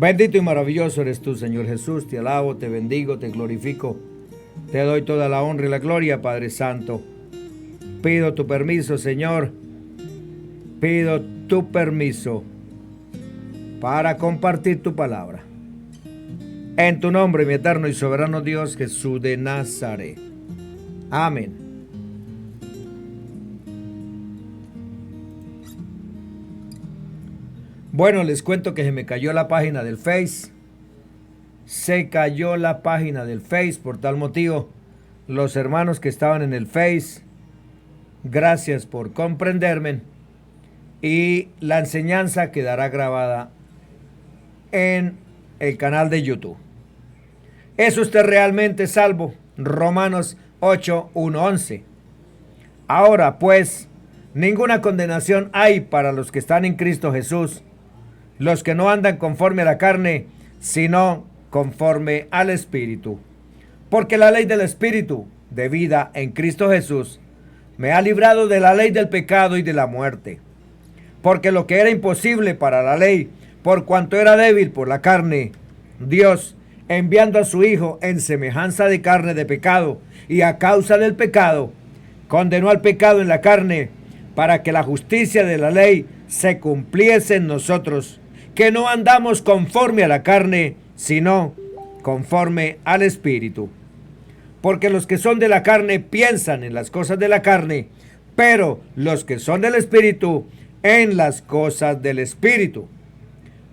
Bendito y maravilloso eres tú, Señor Jesús. Te alabo, te bendigo, te glorifico. Te doy toda la honra y la gloria, Padre Santo. Pido tu permiso, Señor. Pido tu permiso para compartir tu palabra. En tu nombre, mi eterno y soberano Dios, Jesús de Nazaret. Amén. Bueno, les cuento que se me cayó la página del Face. Se cayó la página del Face. Por tal motivo, los hermanos que estaban en el Face, gracias por comprenderme. Y la enseñanza quedará grabada en el canal de YouTube. ¿Es usted realmente salvo? Romanos 8, 1, 11. Ahora pues, ninguna condenación hay para los que están en Cristo Jesús, los que no andan conforme a la carne, sino conforme al Espíritu. Porque la ley del Espíritu de vida en Cristo Jesús me ha librado de la ley del pecado y de la muerte. Porque lo que era imposible para la ley, por cuanto era débil por la carne, Dios, enviando a su Hijo en semejanza de carne de pecado, y a causa del pecado, condenó al pecado en la carne, para que la justicia de la ley se cumpliese en nosotros, que no andamos conforme a la carne, sino conforme al Espíritu. Porque los que son de la carne piensan en las cosas de la carne, pero los que son del Espíritu, en las cosas del Espíritu.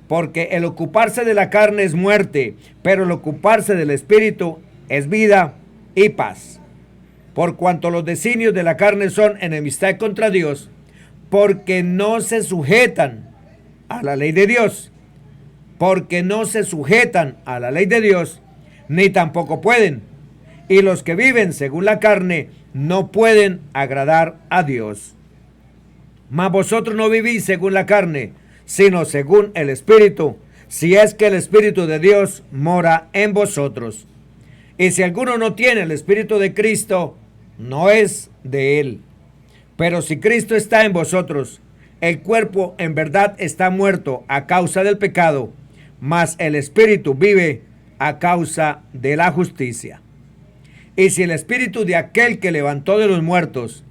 Porque el ocuparse de la carne es muerte, pero el ocuparse del Espíritu es vida y paz. Por cuanto los designios de la carne son enemistad contra Dios, porque no se sujetan a la ley de Dios, porque no se sujetan a la ley de Dios, ni tampoco pueden. Y los que viven según la carne no pueden agradar a Dios. Mas vosotros no vivís según la carne, sino según el Espíritu, si es que el Espíritu de Dios mora en vosotros. Y si alguno no tiene el Espíritu de Cristo, no es de él. Pero si Cristo está en vosotros, el cuerpo en verdad está muerto a causa del pecado, mas el Espíritu vive a causa de la justicia. Y si el Espíritu de aquel que levantó de los muertos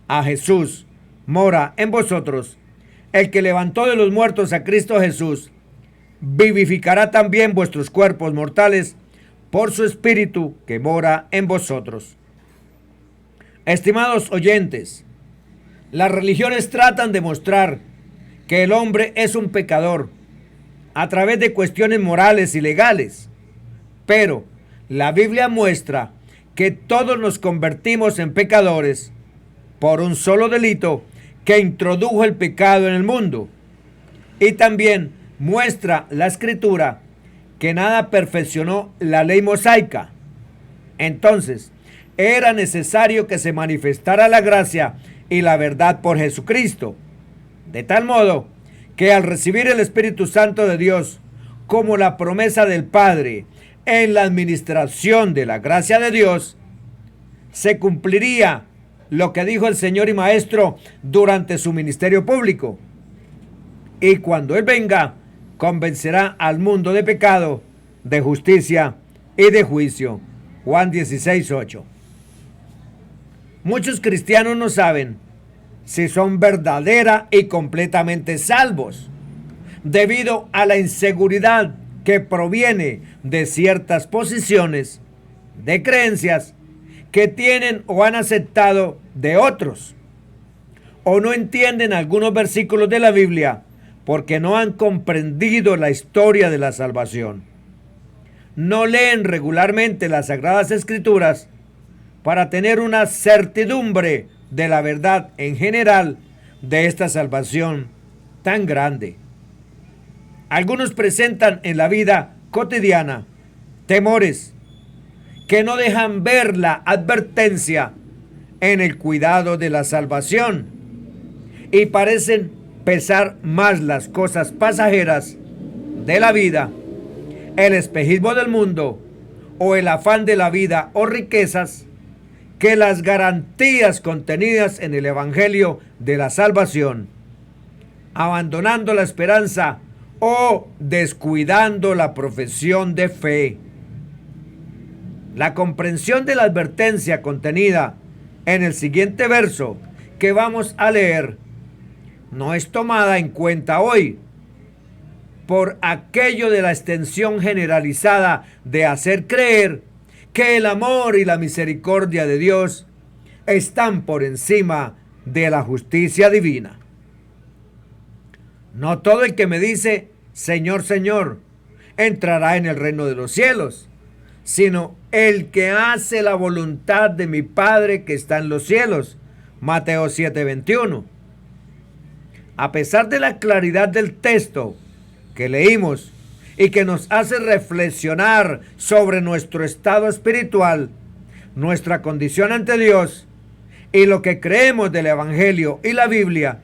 a Jesús mora en vosotros, el que levantó de los muertos a Cristo Jesús, vivificará también vuestros cuerpos mortales por su Espíritu que mora en vosotros. Estimados oyentes, las religiones tratan de mostrar que el hombre es un pecador a través de cuestiones morales y legales, pero la Biblia muestra que todos nos convertimos en pecadores por un solo delito que introdujo el pecado en el mundo. Y también muestra la Escritura que nada perfeccionó la ley mosaica. Entonces, era necesario que se manifestara la gracia y la verdad por Jesucristo, de tal modo que al recibir el Espíritu Santo de Dios como la promesa del Padre en la administración de la gracia de Dios, se cumpliría lo que dijo el Señor y Maestro durante su ministerio público. Y cuando Él venga, convencerá al mundo de pecado, de justicia y de juicio. Juan 16:8. Muchos cristianos no saben si son verdadera y completamente salvos, debido a la inseguridad que proviene de ciertas posiciones, de creencias que tienen o han aceptado de otros, o no entienden algunos versículos de la Biblia porque no han comprendido la historia de la salvación. No leen regularmente las Sagradas Escrituras para tener una certidumbre de la verdad en general de esta salvación tan grande. Algunos presentan en la vida cotidiana temores que no dejan ver la advertencia en el cuidado de la salvación y parecen pesar más las cosas pasajeras de la vida, el espejismo del mundo o el afán de la vida o riquezas, que las garantías contenidas en el Evangelio de la salvación, abandonando la esperanza o descuidando la profesión de fe. La comprensión de la advertencia contenida en el siguiente verso que vamos a leer no es tomada en cuenta hoy por aquello de la extensión generalizada de hacer creer que el amor y la misericordia de Dios están por encima de la justicia divina. No todo el que me dice, Señor, Señor, entrará en el reino de los cielos, sino el que hace la voluntad de mi Padre que está en los cielos. Mateo 7:21. A pesar de la claridad del texto que leímos y que nos hace reflexionar sobre nuestro estado espiritual, nuestra condición ante Dios y lo que creemos del Evangelio y la Biblia,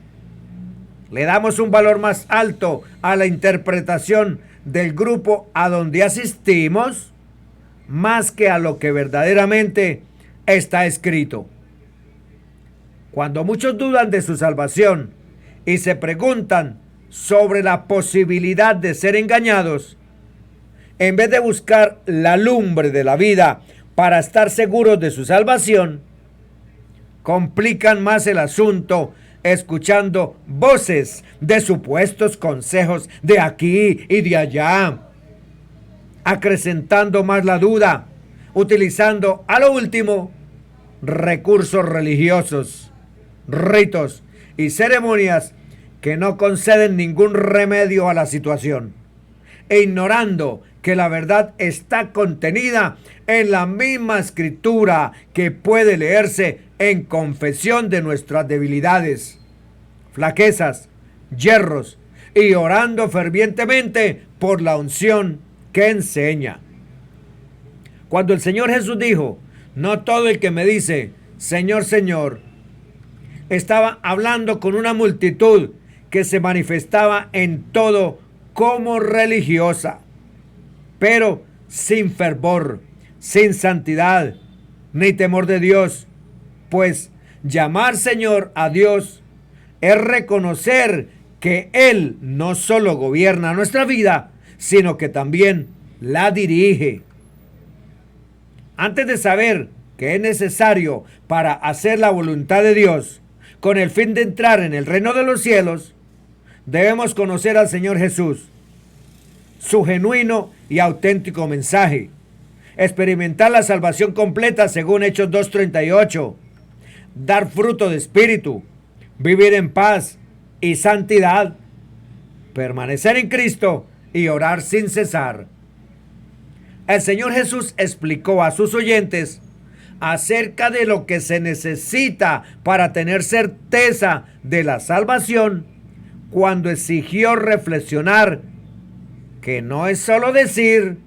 le damos un valor más alto a la interpretación del grupo a donde asistimos, más que a lo que verdaderamente está escrito. Cuando muchos dudan de su salvación y se preguntan sobre la posibilidad de ser engañados, en vez de buscar la lumbre de la vida para estar seguros de su salvación, complican más el asunto escuchando voces de supuestos consejos de aquí y de allá, acrecentando más la duda, utilizando a lo último recursos religiosos, ritos y ceremonias que no conceden ningún remedio a la situación, e ignorando que la verdad está contenida en la misma escritura que puede leerse en confesión de nuestras debilidades, flaquezas, yerros, y orando fervientemente por la unción que enseña. Cuando el Señor Jesús dijo, no todo el que me dice, Señor, Señor, estaba hablando con una multitud que se manifestaba en todo como religiosa, pero sin fervor, sin santidad, ni temor de Dios, pues llamar Señor a Dios es reconocer que Él no solo gobierna nuestra vida, sino que también la dirige. Antes de saber que es necesario para hacer la voluntad de Dios, con el fin de entrar en el reino de los cielos, debemos conocer al Señor Jesús, su genuino y auténtico mensaje, experimentar la salvación completa según Hechos 2:38, dar fruto de espíritu, vivir en paz y santidad, permanecer en Cristo y orar sin cesar. El Señor Jesús explicó a sus oyentes acerca de lo que se necesita para tener certeza de la salvación, cuando exigió reflexionar que no es solo decir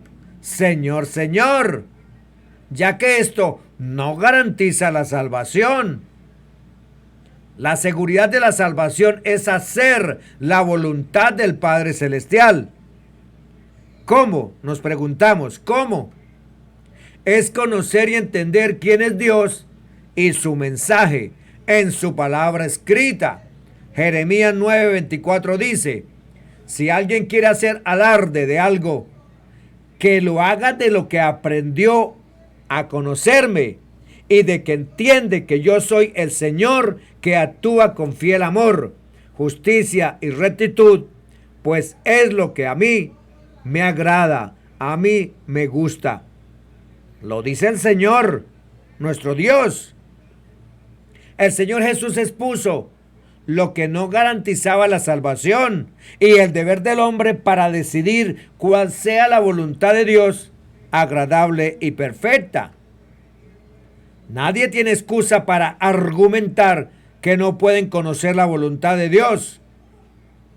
Señor, Señor, ya que esto no garantiza la salvación. La seguridad de la salvación es hacer la voluntad del Padre Celestial. ¿Cómo? Nos preguntamos, ¿cómo? Es conocer y entender quién es Dios y su mensaje en su palabra escrita. Jeremías 9:24 dice, si alguien quiere hacer alarde de algo, que lo haga de lo que aprendió a conocerme y de que entiende que yo soy el Señor que actúa con fiel amor, justicia y rectitud, pues es lo que a mí me agrada, a mí me gusta. Lo dice el Señor, nuestro Dios. El Señor Jesús expuso lo que no garantizaba la salvación y el deber del hombre para decidir cuál sea la voluntad de Dios, agradable y perfecta. Nadie tiene excusa para argumentar que no pueden conocer la voluntad de Dios,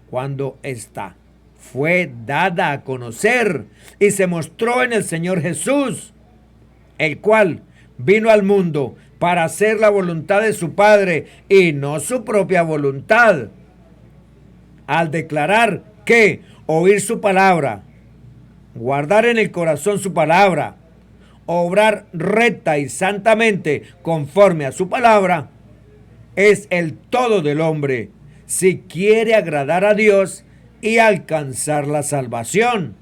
cuando ésta fue dada a conocer y se mostró en el Señor Jesús, el cual vino al mundo para hacer la voluntad de su Padre y no su propia voluntad. Al declarar que oír su palabra, guardar en el corazón su palabra, obrar recta y santamente conforme a su palabra, es el todo del hombre, si quiere agradar a Dios y alcanzar la salvación.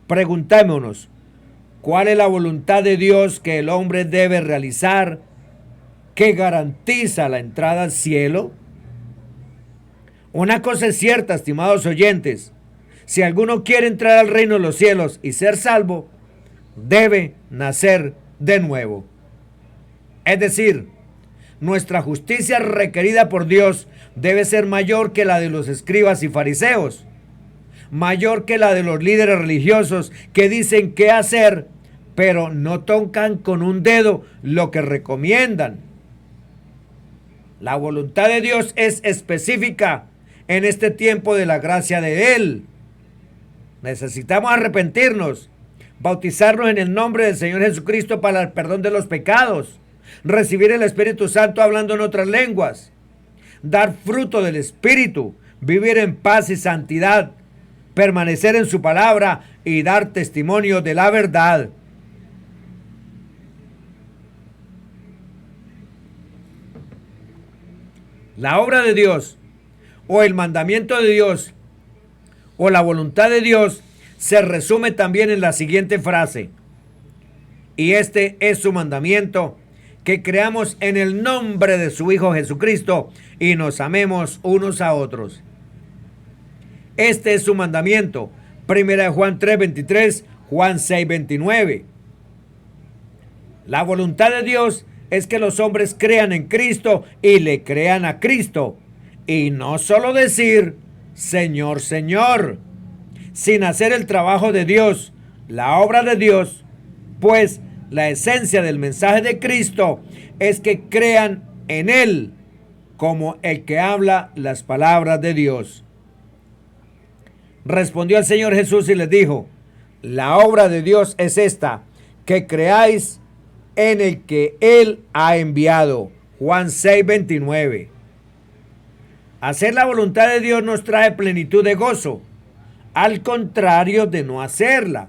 Preguntémonos, ¿cuál es la voluntad de Dios que el hombre debe realizar que garantiza la entrada al cielo? Una cosa es cierta, estimados oyentes, si alguno quiere entrar al reino de los cielos y ser salvo, debe nacer de nuevo. Es decir, nuestra justicia requerida por Dios debe ser mayor que la de los escribas y fariseos, mayor que la de los líderes religiosos que dicen qué hacer, pero no tocan con un dedo lo que recomiendan. La voluntad de Dios es específica en este tiempo de la gracia de Él. Necesitamos arrepentirnos, bautizarnos en el nombre del Señor Jesucristo para el perdón de los pecados, recibir el Espíritu Santo hablando en otras lenguas, dar fruto del Espíritu, vivir en paz y santidad, permanecer en su palabra y dar testimonio de la verdad. La obra de Dios, o el mandamiento de Dios, o la voluntad de Dios, se resume también en la siguiente frase: y este es su mandamiento, que creamos en el nombre de su Hijo Jesucristo y nos amemos unos a otros. Este es su mandamiento. 1 Juan 3:23, Juan 6:29. La voluntad de Dios es que los hombres crean en Cristo y le crean a Cristo. Y no solo decir, Señor, Señor, sin hacer el trabajo de Dios, la obra de Dios, pues la esencia del mensaje de Cristo es que crean en Él como el que habla las palabras de Dios. Respondió el Señor Jesús y les dijo: la obra de Dios es esta, que creáis en el que Él ha enviado. Juan 6:29. Hacer la voluntad de Dios nos trae plenitud de gozo, al contrario de no hacerla.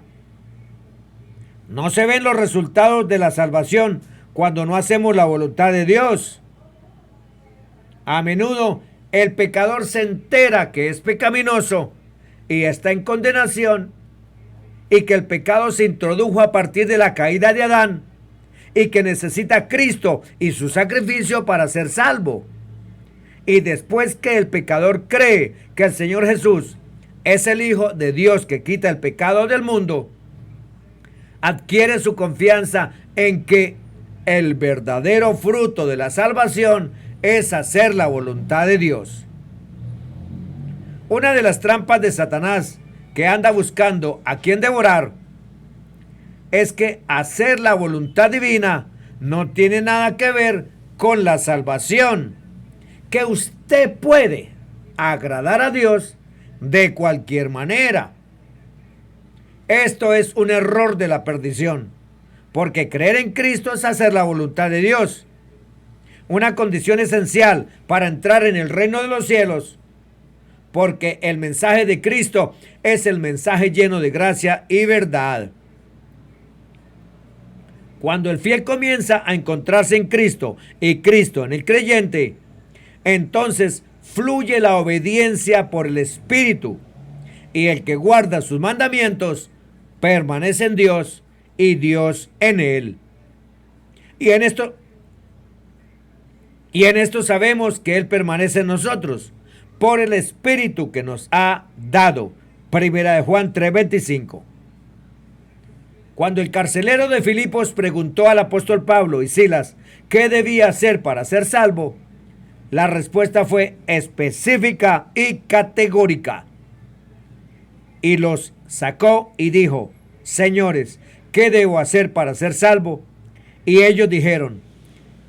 No se ven los resultados de la salvación cuando no hacemos la voluntad de Dios. A menudo el pecador se entera que es pecaminoso y está en condenación, y que el pecado se introdujo a partir de la caída de Adán, y que necesita a Cristo y su sacrificio para ser salvo. Y después que el pecador cree que el Señor Jesús es el Hijo de Dios que quita el pecado del mundo, adquiere su confianza en que el verdadero fruto de la salvación es hacer la voluntad de Dios. Una de las trampas de Satanás, que anda buscando a quien devorar, es que hacer la voluntad divina no tiene nada que ver con la salvación, que usted puede agradar a Dios de cualquier manera. Esto es un error de la perdición, porque creer en Cristo es hacer la voluntad de Dios, una condición esencial para entrar en el reino de los cielos, porque el mensaje de Cristo es el mensaje lleno de gracia y verdad. Cuando el fiel comienza a encontrarse en Cristo y Cristo en el creyente, entonces fluye la obediencia por el Espíritu, y el que guarda sus mandamientos permanece en Dios y Dios en él. Y en esto sabemos que Él permanece en nosotros por el Espíritu que nos ha dado. 1 Juan 3:25. Cuando el carcelero de Filipos preguntó al apóstol Pablo y Silas qué debía hacer para ser salvo, la respuesta fue específica y categórica. Y los sacó y dijo: señores, ¿qué debo hacer para ser salvo? Y ellos dijeron: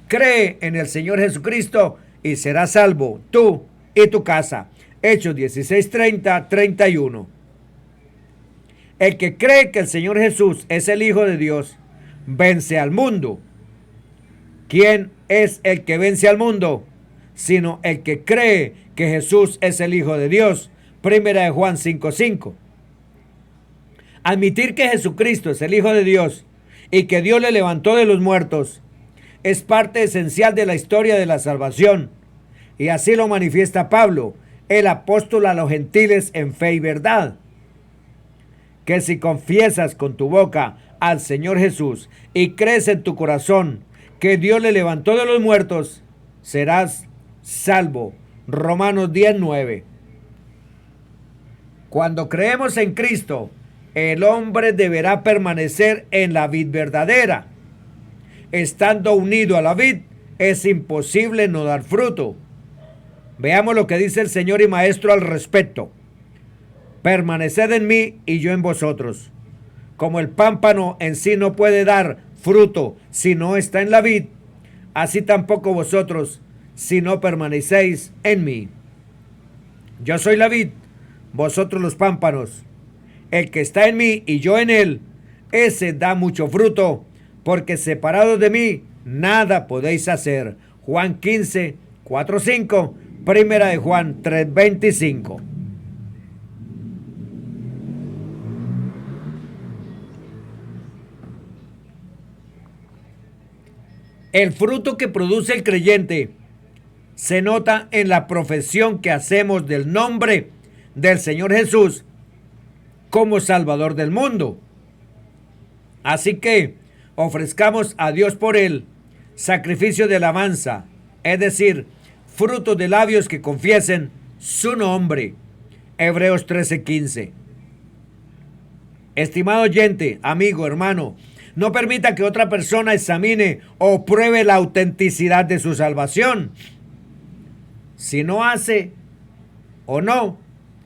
cree en el Señor Jesucristo y serás salvo, tú y tu casa. Hechos 16:30-31. El que cree que el Señor Jesús es el Hijo de Dios, vence al mundo. ¿Quién es el que vence al mundo? Sino el que cree que Jesús es el Hijo de Dios. 1 Juan 5:5. Admitir que Jesucristo es el Hijo de Dios y que Dios le levantó de los muertos es parte esencial de la historia de la salvación. Y así lo manifiesta Pablo el apóstol a los gentiles en fe y verdad, que si confiesas con tu boca al Señor Jesús y crees en tu corazón que Dios le levantó de los muertos, serás salvo. Romanos 10:9. Cuando creemos en Cristo, el hombre deberá permanecer en la vid verdadera. Estando unido a la vid, es imposible no dar fruto. Veamos lo que dice el Señor y Maestro al respecto. Permaneced en mí y yo en vosotros. Como el pámpano en sí no puede dar fruto si no está en la vid, así tampoco vosotros si no permanecéis en mí. Yo soy la vid, vosotros los pámpanos. El que está en mí y yo en él, ese da mucho fruto, porque separados de mí nada podéis hacer. Juan 15, 4, 5, primera de Juan 3, 25. El fruto que produce el creyente se nota en la profesión que hacemos del nombre del Señor Jesús como Salvador del mundo. Así que ofrezcamos a Dios por él sacrificio de alabanza, es decir, frutos de labios que confiesen su nombre. Hebreos 13:15. Estimado oyente, amigo, hermano, no permita que otra persona examine o pruebe la autenticidad de su salvación. Si no hace o no,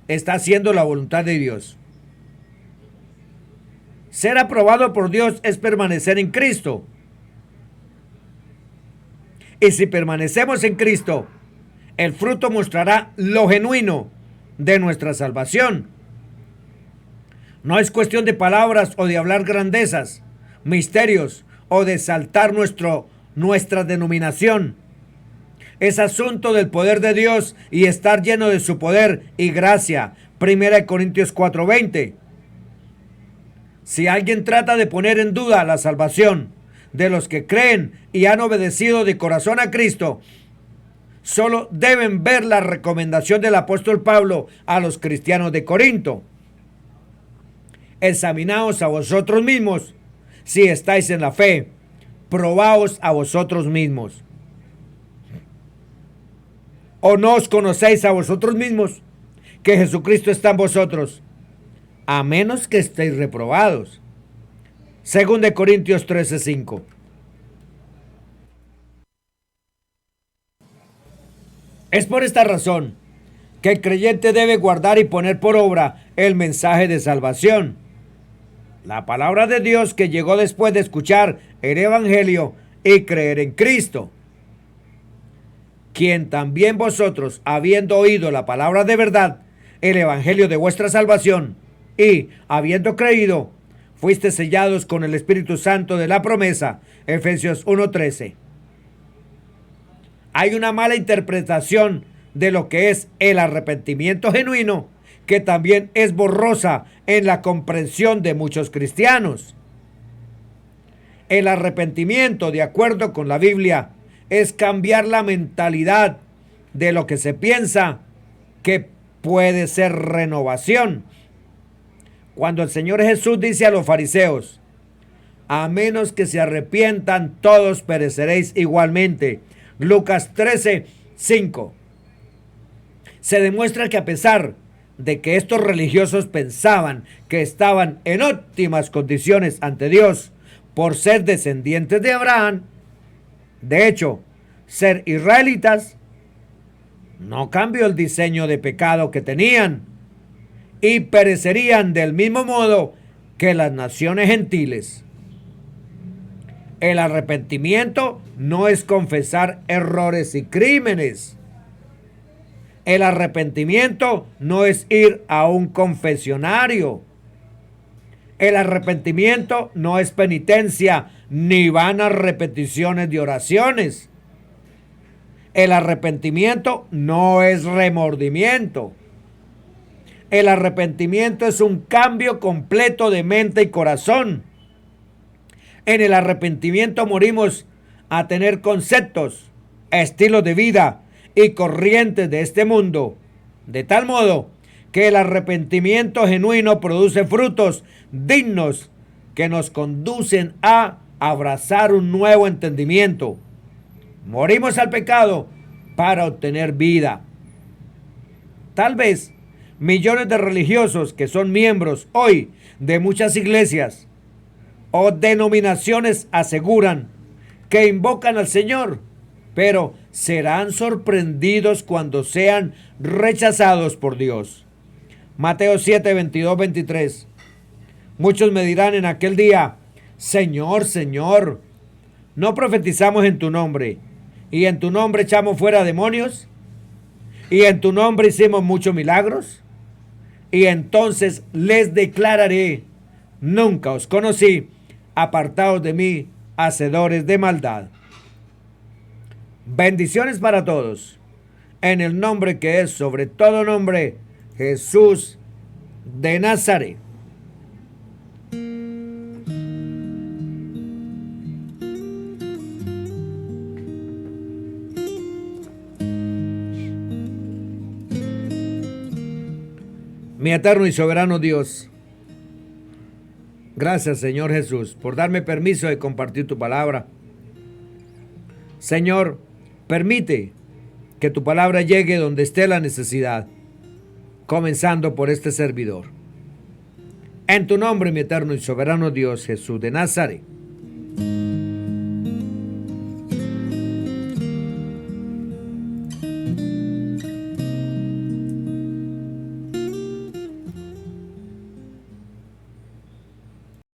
está haciendo la voluntad de Dios. Ser aprobado por Dios es permanecer en Cristo. Y si permanecemos en Cristo, el fruto mostrará lo genuino de nuestra salvación. No es cuestión de palabras o de hablar grandezas, misterios o de exaltar nuestra denominación. Es asunto del poder de Dios y estar lleno de su poder y gracia. 1 Corintios 4:20. Si alguien trata de poner en duda la salvación de los que creen y han obedecido de corazón a Cristo, solo deben ver la recomendación del apóstol Pablo a los cristianos de Corinto. Examinaos a vosotros mismos si estáis en la fe, probaos a vosotros mismos. ¿O no os conocéis a vosotros mismos que Jesucristo está en vosotros? A menos que estéis reprobados. 2 Corintios 13:5. Es por esta razón que el creyente debe guardar y poner por obra el mensaje de salvación. La palabra de Dios que llegó después de escuchar el Evangelio y creer en Cristo. Quien también vosotros, habiendo oído la palabra de verdad, el Evangelio de vuestra salvación, y, habiendo creído, fuiste sellados con el Espíritu Santo de la promesa. Efesios 1:13. Hay una mala interpretación de lo que es el arrepentimiento genuino, que también es borrosa en la comprensión de muchos cristianos. El arrepentimiento, de acuerdo con la Biblia, es cambiar la mentalidad de lo que se piensa que puede ser renovación. Cuando el Señor Jesús dice a los fariseos, a menos que se arrepientan, todos pereceréis igualmente. Lucas 13:5. Se demuestra que a pesar de que estos religiosos pensaban que estaban en óptimas condiciones ante Dios por ser descendientes de Abraham, de hecho, ser israelitas no cambió el diseño de pecado que tenían y perecerían del mismo modo que las naciones gentiles. El arrepentimiento no es confesar errores y crímenes. El arrepentimiento no es ir a un confesionario. El arrepentimiento no es penitencia ni vanas repeticiones de oraciones. El arrepentimiento no es remordimiento. El arrepentimiento es un cambio completo de mente y corazón. En el arrepentimiento morimos a tener conceptos, estilos de vida y corrientes de este mundo de tal modo que el arrepentimiento genuino produce frutos dignos que nos conducen a abrazar un nuevo entendimiento. Morimos al pecado para obtener vida. Tal vez millones de religiosos que son miembros hoy de muchas iglesias o denominaciones aseguran que invocan al Señor, pero serán sorprendidos cuando sean rechazados por Dios. Mateo 7, 22, 23. Muchos me dirán en aquel día: Señor, Señor, ¿no profetizamos en tu nombre? ¿Y en tu nombre echamos fuera demonios? ¿Y en tu nombre hicimos muchos milagros? Y entonces les declararé: nunca os conocí, apartados de mí, hacedores de maldad. Bendiciones para todos, en el nombre que es sobre todo nombre, Jesús de Nazaret. Mi eterno y soberano Dios, gracias, Señor Jesús, por darme permiso de compartir tu palabra. Señor, permite que tu palabra llegue donde esté la necesidad, comenzando por este servidor. En tu nombre, mi eterno y soberano Dios, Jesús de Nazaret.